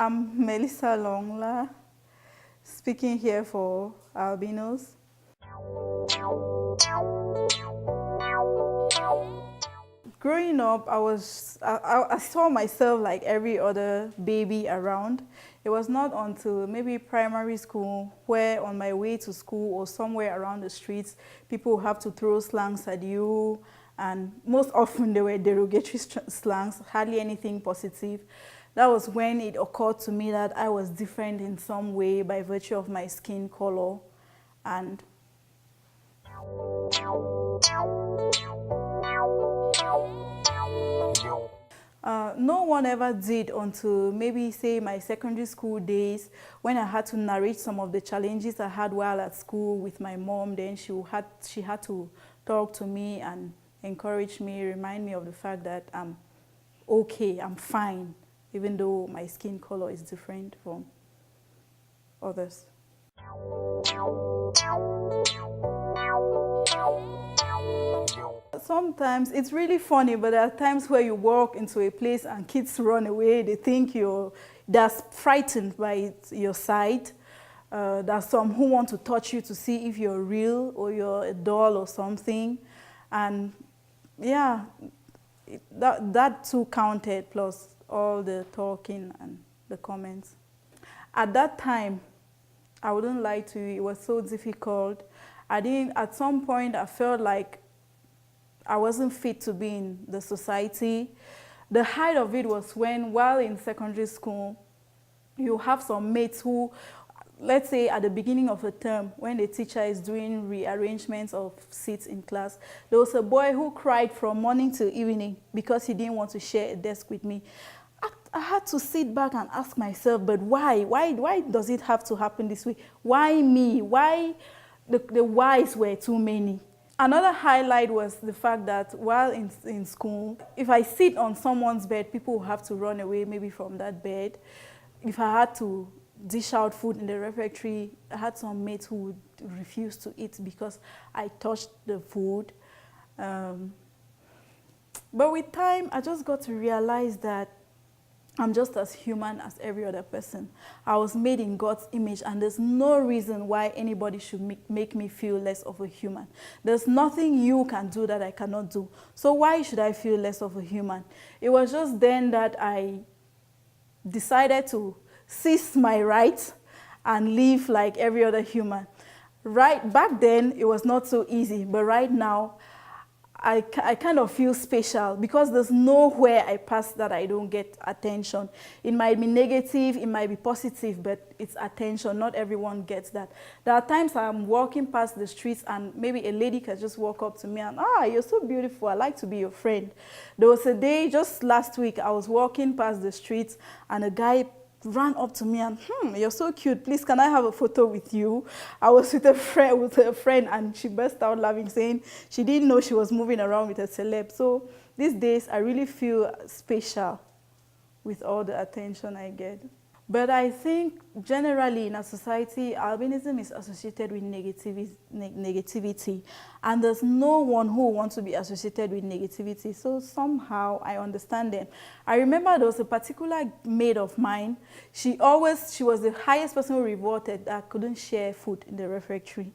I'm Melissa Longla, speaking here for Albinos. Growing up, I saw myself like every other baby around. It was not until maybe primary school where on my way to school or somewhere around the streets, people have to throw slangs at you, and most often they were derogatory slangs, hardly anything positive. That was when it occurred to me that I was different in some way by virtue of my skin color. And no one ever did until maybe say my secondary school days, when I had to narrate some of the challenges I had while at school with my mom. Then she had to talk to me and encourage me, remind me of the fact that I'm okay, I'm fine, even though my skin color is different from others. Sometimes it's really funny, but there are times where you walk into a place and kids run away. They think they're frightened by your sight. There's some who want to touch you to see if you're real or you're a doll or something. And yeah, that too counted, plus all the talking and the comments. At that time, I wouldn't lie to you, it was so difficult. At some point, I felt like I wasn't fit to be in the society. The height of it was when, while in secondary school, you have some mates who, let's say at the beginning of a term, when the teacher is doing rearrangements of seats in class, there was a boy who cried from morning till evening because he didn't want to share a desk with me. I had to sit back and ask myself, but why? Why does it have to happen this way? Why me? Why the whys were too many? Another highlight was the fact that while in school, if I sit on someone's bed, people will have to run away maybe from that bed. If I had to dish out food in the refectory, I had some mates who would refuse to eat because I touched the food. But with time, I just got to realize that I'm just as human as every other person. I was made in God's image, and there's no reason why anybody should make me feel less of a human. There's nothing you can do that I cannot do. So why should I feel less of a human? It was just then that I decided to seize my rights and live like every other human. Right back then, it was not so easy, but right now, I kind of feel special because there's nowhere I pass that I don't get attention. It might be negative, it might be positive, but it's attention. Not everyone gets that. There are times I'm walking past the streets and maybe a lady can just walk up to me and, you're so beautiful, I'd like to be your friend. There was a day just last week, I was walking past the streets and a guy ran up to me and, you're so cute, please can I have a photo with you? I was with a friend and she burst out laughing, saying she didn't know she was moving around with a celeb. So these days I really feel special with all the attention I get. But I think generally in a society, albinism is associated with negativity, and there's no one who wants to be associated with negativity. So somehow I understand them. I remember there was a particular mate of mine. She was the highest person who revolted that couldn't share food in the refectory.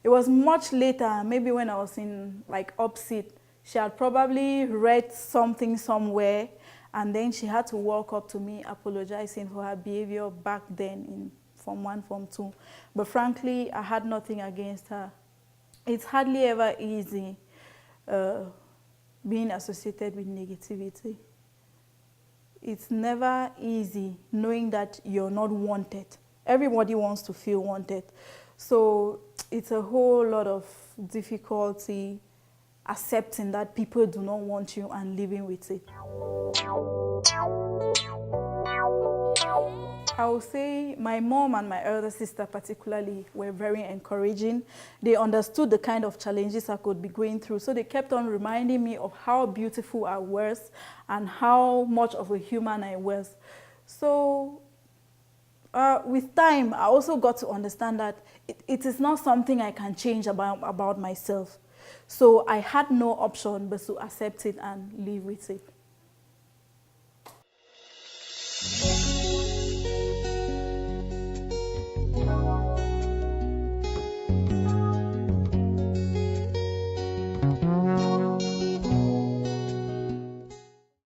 It was much later, maybe when I was in like upseat, she had probably read something somewhere, and then she had to walk up to me apologizing for her behavior back then in Form 1, Form 2. But frankly, I had nothing against her. It's hardly ever easy being associated with negativity. It's never easy knowing that you're not wanted. Everybody wants to feel wanted. So it's a whole lot of difficulty accepting that people do not want you and living with it. I would say my mom and my elder sister particularly were very encouraging. They understood the kind of challenges I could be going through, so they kept on reminding me of how beautiful I was and how much of a human I was. So with time, I also got to understand that it is not something I can change about myself. So I had no option but to accept it and live with it.